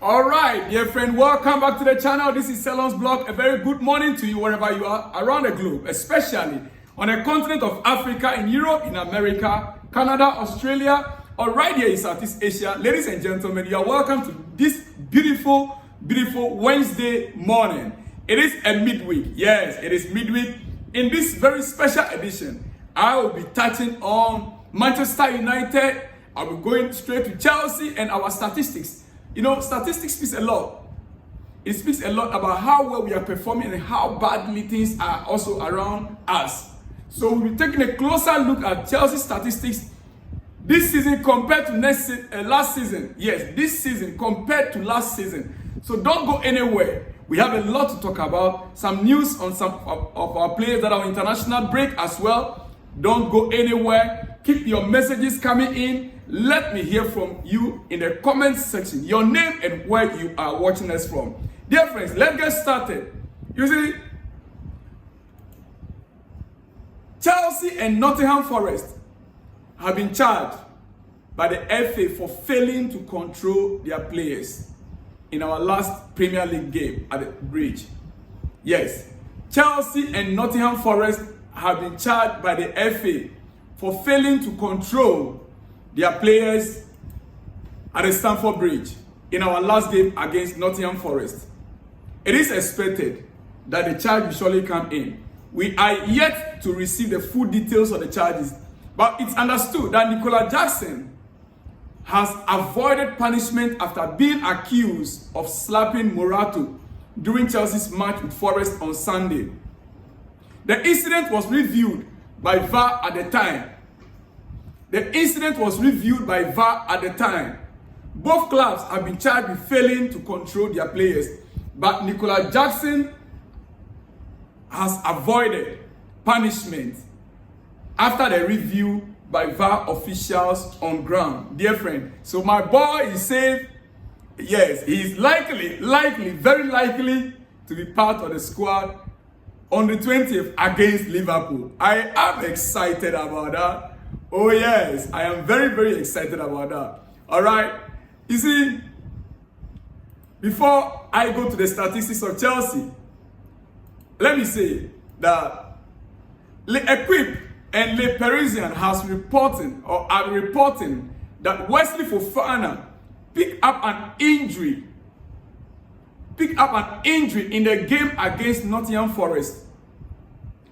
All right, dear friend, welcome back to the channel. This is Celon's blog. A very good morning to you wherever you are around the globe, especially on the continent of Africa, in Europe, in America, Canada, Australia, or right here in Southeast Asia. Ladies and gentlemen, you are welcome to this beautiful Wednesday morning. It is a midweek. Yes, it is midweek. In this very special edition, I will be touching on Manchester United. I'll be going straight to Chelsea and our statistics. You know, statistics speaks a lot. It speaks a lot about how well we are performing and how badly things are also around us. So we'll be taking a closer look at Chelsea statistics this season compared to last season. Yes, this season compared to last season. So don't go anywhere. We have a lot to talk about. Some news on some of our players that are on international break as well. Don't go anywhere. Keep your messages coming in. Let me hear from you in the comment section. Your name and where you are watching us from. Dear friends, let's get started. You see, Chelsea and Nottingham Forest have been charged by the FA for failing to control their players in our last Premier League game at the Bridge. Yes, Chelsea and Nottingham Forest have been charged by the FA for failing to control their players at the Stamford Bridge in our last game against Nottingham Forest. It is expected that the charge will surely come in. We are yet to receive the full details of the charges, but it's understood that Nicola Jackson has avoided punishment after being accused of slapping Morato during Chelsea's match with Forest on Sunday. The incident was reviewed by VAR at the time. Both clubs have been charged with failing to control their players, but Nicola Jackson has avoided punishment after the review by VAR officials on ground. Dear friend, so my boy is safe. Yes, he is very likely to be part of the squad on the 20th against Liverpool. I am excited about that. Oh yes, I am very excited about that. All right, you see, before I go to the statistics of Chelsea, let me say that L'Equipe and Le Parisien are reporting that Wesley Fofana picked up an injury in the game against Nottingham Forest,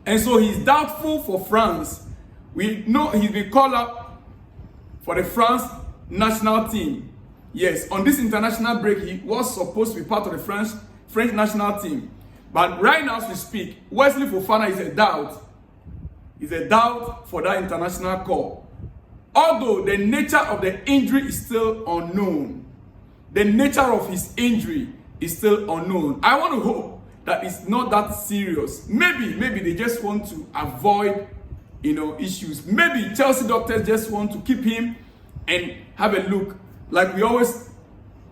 and so he's doubtful for France. We know he's been called up for the France national team. Yes, on this international break, he was supposed to be part of the French national team. But right now, as we speak, Wesley Fofana is a doubt. He's a doubt for that international call. Although the nature of the injury is still unknown. The nature of his injury is still unknown. I want to hope that it's not that serious. Maybe they just want to avoid issues. Maybe Chelsea doctors just want to keep him and have a look. Like we always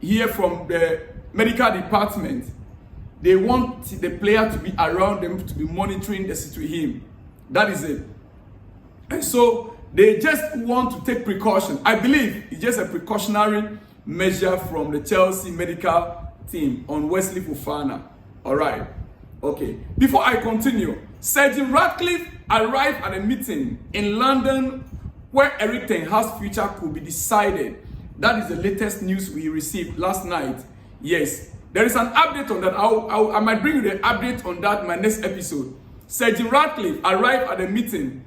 hear from the medical department, they want the player to be around them, to be monitoring the situation. That is it. And so they just want to take precaution. I believe it's just a precautionary measure from the Chelsea medical team on Wesley Fofana. All right. Okay. Before I continue, Sir Jim Ratcliffe arrived at a meeting in London where Eric Ten Hag's future could be decided. That is the latest news we received last night. Yes, there is an update on that. I might bring you the update on that in my next episode. Sir Jim Ratcliffe arrived at a meeting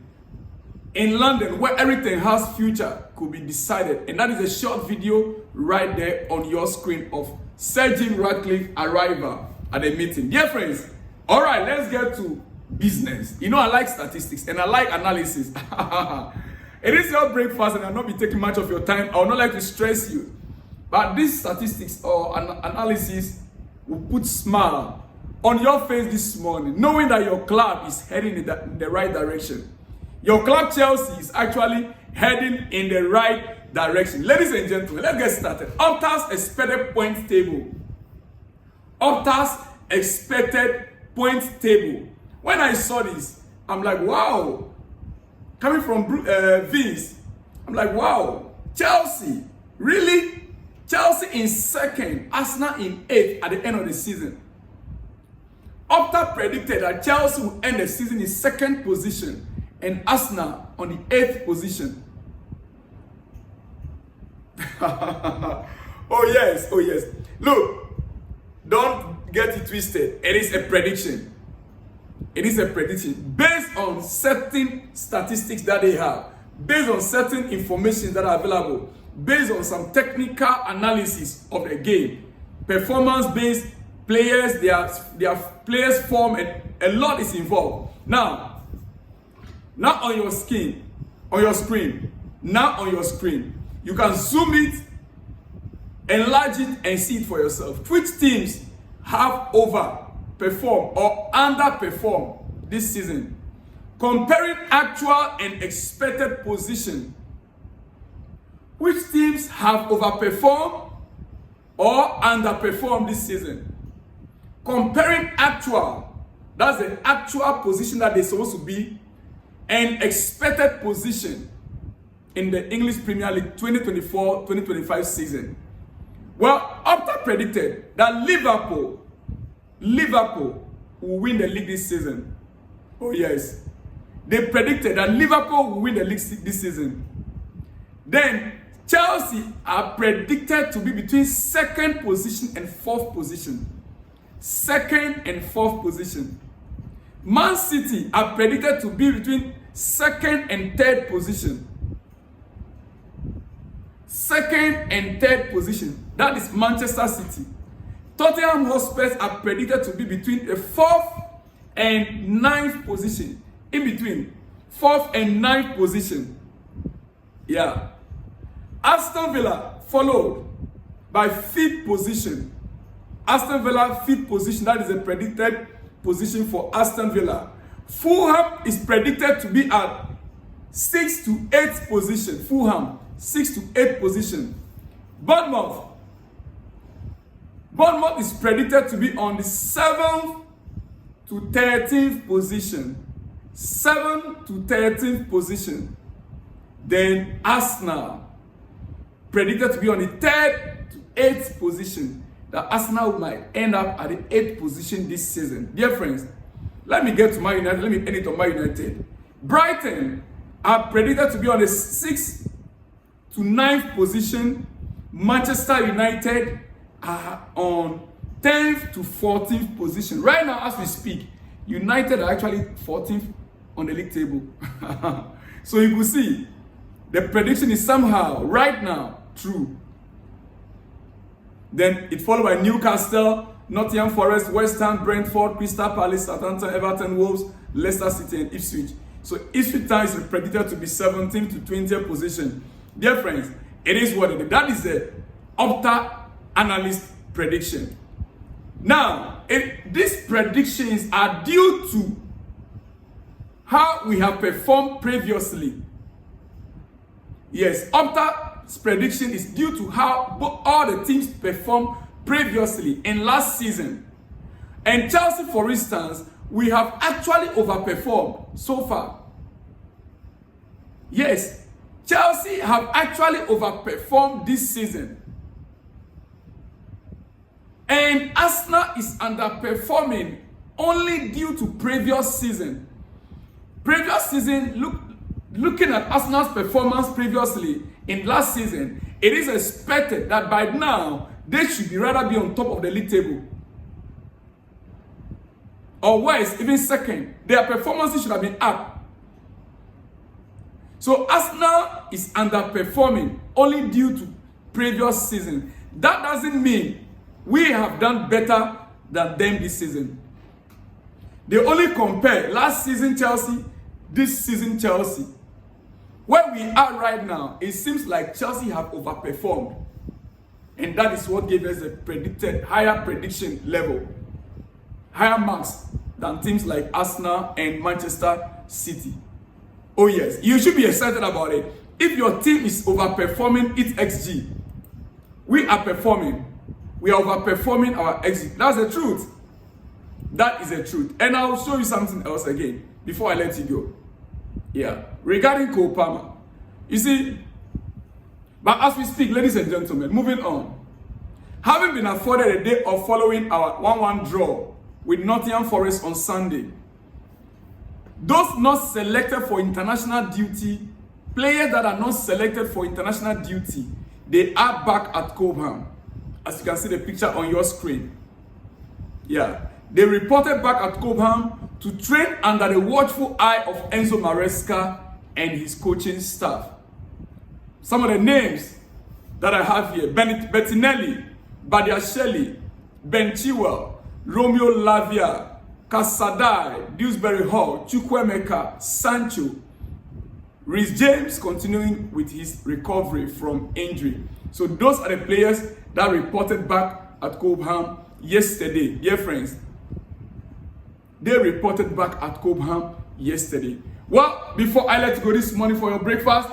in London where Eric Ten Hag's future could be decided. And that is a short video right there on your screen of Sir Jim Ratcliffe arrival at a meeting. Dear friends, all right, let's get to business. You know, I like statistics and I like analysis. It is your breakfast and I'll not be taking much of your time. I would not like to stress you. But these statistics or analysis will put smile on your face this morning, knowing that your club is heading in the right direction. Your club Chelsea is actually heading in the right direction. Ladies and gentlemen, let's get started. Opta's expected points table. Opta's expected points table. When I saw this, I'm like, wow. Coming from Vince, I'm like, wow. Chelsea, really? Chelsea in second, Arsenal in eighth at the end of the season. Opta predicted that Chelsea will end the season in second position and Arsenal on the eighth position. Oh yes. Look, don't get it twisted. It is a prediction. It is a prediction based on certain statistics that they have, based on certain information that are available, based on some technical analysis of the game, performance-based players, their players form, and a lot is involved. Now on your screen, you can zoom it, enlarge it, and see it for yourself. Which teams have overperformed or underperformed this season? Comparing actual and expected position. Which teams have overperformed or underperformed this season? Comparing actual, that's the actual position that they're supposed to be, and expected position in the English Premier League 2024-2025 season. Well, Opta predicted that Liverpool will win the league this season. Oh yes. They predicted that Liverpool will win the league this season. Then Chelsea are predicted to be between second position and fourth position. Second and fourth position. Man City are predicted to be between second and third position. Second and third position. That is Manchester City. Tottenham Hotspur are predicted to be between the fourth and ninth position. In between fourth and ninth position. Yeah. Aston Villa followed by fifth position. Aston Villa fifth position. That is a predicted position for Aston Villa. Fulham is predicted to be at 6th to 8th position. Fulham 6th to 8th position. Bournemouth is predicted to be on the 7th to 13th position. 7th to 13th position. Then Arsenal predicted to be on the 3rd to 8th position. That Arsenal might end up at the 8th position this season. Dear friends, let me get to Man United. Let me end it on Man United. Brighton are predicted to be on the 6th to 9th position. Manchester United are on 10th to 14th position. Right now, as we speak, United are actually 14th on the league table. So you can see, the prediction is somehow, right now, true. Then it followed by Newcastle, Nottingham Forest, West Ham, Brentford, Crystal Palace, Southampton, Everton, Wolves, Leicester City, and Ipswich. So Ipswich Town is predicted to be 17th to 20th position. Dear friends, it is what it is. That is the Opta analyst prediction. Now, these predictions are due to how we have performed previously. Yes, Opta's prediction is due to how all the teams performed previously in last season. And Chelsea, for instance, we have actually overperformed so far. Yes, Chelsea have actually overperformed this season. And Arsenal is underperforming only due to previous season. Previous season, looking at Arsenal's performance previously in last season, it is expected that by now they should rather be on top of the league table. Or worse, even second. Their performances should have been up. So Arsenal is underperforming only due to previous season. That doesn't mean we have done better than them this season. They only compare last season Chelsea, this season Chelsea. Where we are right now, it seems like Chelsea have overperformed. And that is what gave us a predicted higher prediction level. Higher marks than teams like Arsenal and Manchester City. Oh yes, you should be excited about it. If your team is overperforming its XG, we are performing. We are overperforming our XG. That's the truth. That is the truth. And I'll show you something else again before I let you go. Yeah, regarding Cole Palmer. You see, but as we speak, ladies and gentlemen, moving on. having been afforded a day off following our 1-1 draw with Nottingham Forest on Sunday. Those not selected for international duty, players that are not selected for international duty, they are back at Cobham. As you can see the picture on your screen. Yeah, they reported back at Cobham to train under the watchful eye of Enzo Maresca and his coaching staff. Some of the names that I have here: Bettinelli, Badiashile, Ben Chilwell, Romeo Lavia, Casadai, Dewsbury Hall, Chukwuemeka, Sancho. Reece James continuing with his recovery from injury. So those are the players that reported back at Cobham yesterday. Dear friends, they reported back at Cobham yesterday. Well, before I let you go this morning for your breakfast,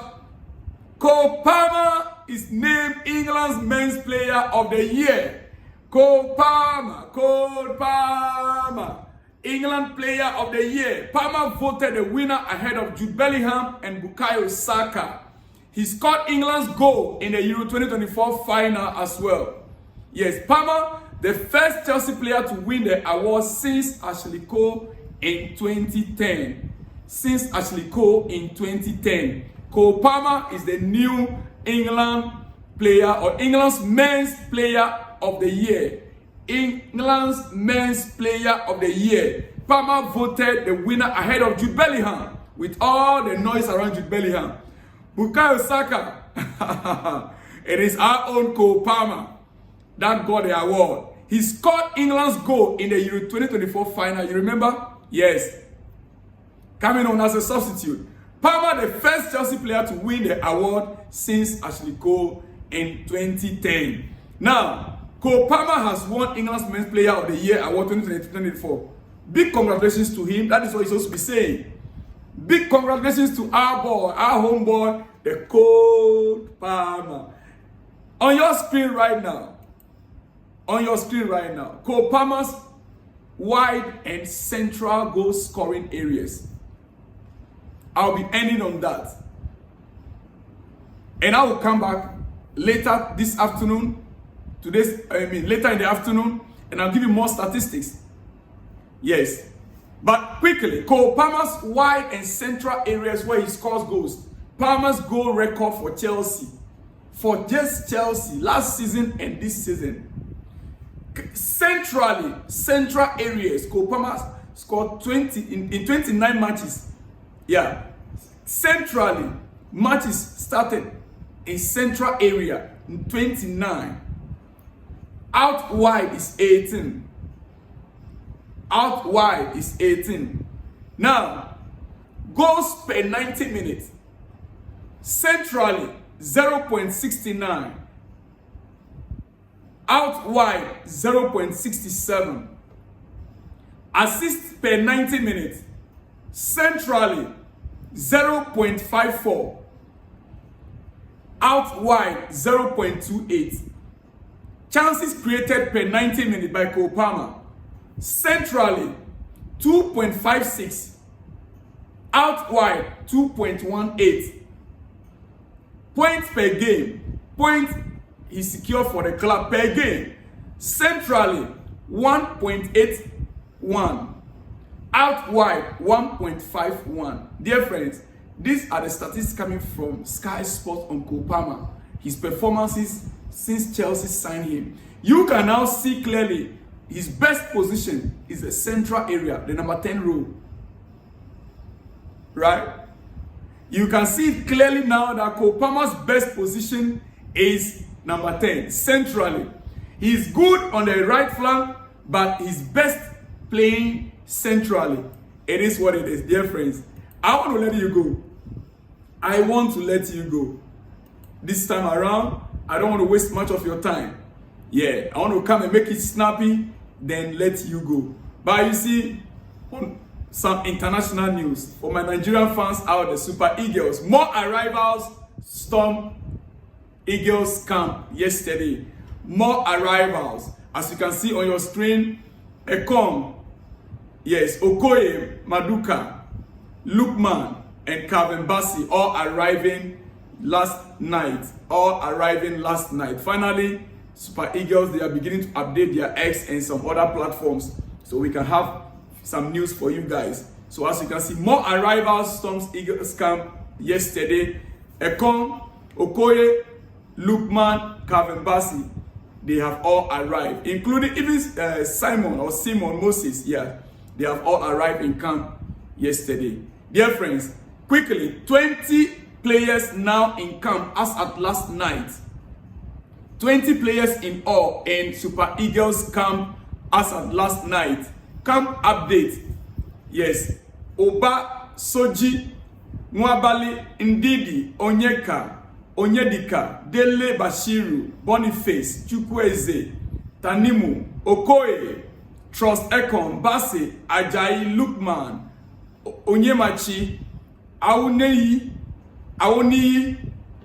Cole Palmer is named England's Men's Player of the Year. Cole Palmer, England Player of the Year. Palmer voted the winner ahead of Jude Bellingham and Bukayo Saka. He scored England's goal in the Euro 2024 final as well. Yes, Palmer, the first Chelsea player to win the award since Ashley Cole in 2010. Cole Palmer is the new England player, or England's Men's Player of the Year. England's Men's Player of the Year. Palmer voted the winner ahead of Jude Bellingham, with all the noise around Jude Bellingham. Bukayo Saka, it is our own Cole Palmer that got the award. He scored England's goal in the Euro 2024 final. You remember? Yes. Coming on as a substitute. Palmer, the first Chelsea player to win the award since Ashley Cole in 2010. Now, Cole Palmer has won England's Men's Player of the Year award 2024. Big congratulations to him. That is what he's supposed to be saying. Big congratulations to our boy, our homeboy, the Cole Palmer. On your screen right now, Cole Palmer's wide and central goal scoring areas. I'll be ending on that. And I will come back later this afternoon, later in the afternoon, and I'll give you more statistics. Yes. But quickly, Cole Palmer's wide and central areas where he scores goals. Palmer's goal record for Chelsea. For just Chelsea, last season and this season. Central areas, Cole Palmer scored 20 in 29 matches. Yeah. Centrally, matches started in central area in 29. Out wide is 18. Now, goals per 90 minutes. Centrally, 0.69. Out wide, 0.67. Assists per 90 minutes. Centrally, 0.54. Out wide, 0.28. Chances created per 90 minutes by Cole Palmer. Centrally, 2.56. Out wide, 2.18. Points per game. Points he secured for the club per game. Centrally, 1.81. Out wide, 1.51. Dear friends, these are the statistics coming from Sky Sports on Cole Palmer. His performances since Chelsea signed him. You can now see clearly his best position is the central area, the number 10 row. Right? You can see it clearly now that Cole Palmer's best position is number 10, centrally. He's good on the right flank, but he's best playing centrally. It is what it is, dear friends. I want to let you go. This time around, I don't want to waste much of your time. Yeah, I want to come and make it snappy, then let you go. But you see, on some international news for my Nigerian fans out, the Super Eagles, more arrivals stormed Eagles camp yesterday. More arrivals. As you can see on your screen, Ekong, yes, Okoye, Maduka, Lukman, and Calvin Bassey all arriving last night. Finally, Super Eagles, they are beginning to update their X and some other platforms, so we can have some news for you guys. So as you can see, more arrivals storms Eagles camp yesterday. Ekong, Okoye, Lukman, Calvin Bassey, they have all arrived, including even Simon Moses. Yeah, they have all arrived in camp yesterday. Dear friends, quickly, 20 players now in camp as at last night. 20 players in all in Super Eagles camp as at last night. Camp update. Yes. Oba, Soji, Nwabali, Ndidi, Onyeka, Onyedika, Dele Bashiru, Boniface, Chukwueze, Tanimu, Okoye, Trust Ekon, Bassey, Ajayi, Lukman, Onyemachi, Awoniyi,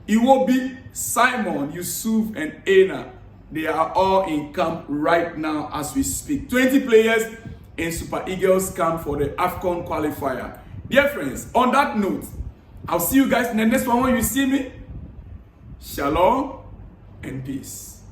Iwobi, Simon, Yusuf, and Ena. They are all in camp right now as we speak. 20 players in Super Eagles camp for the AFCON qualifier. Dear friends, on that note, I'll see you guys in the next one when you see me. Shalom and peace.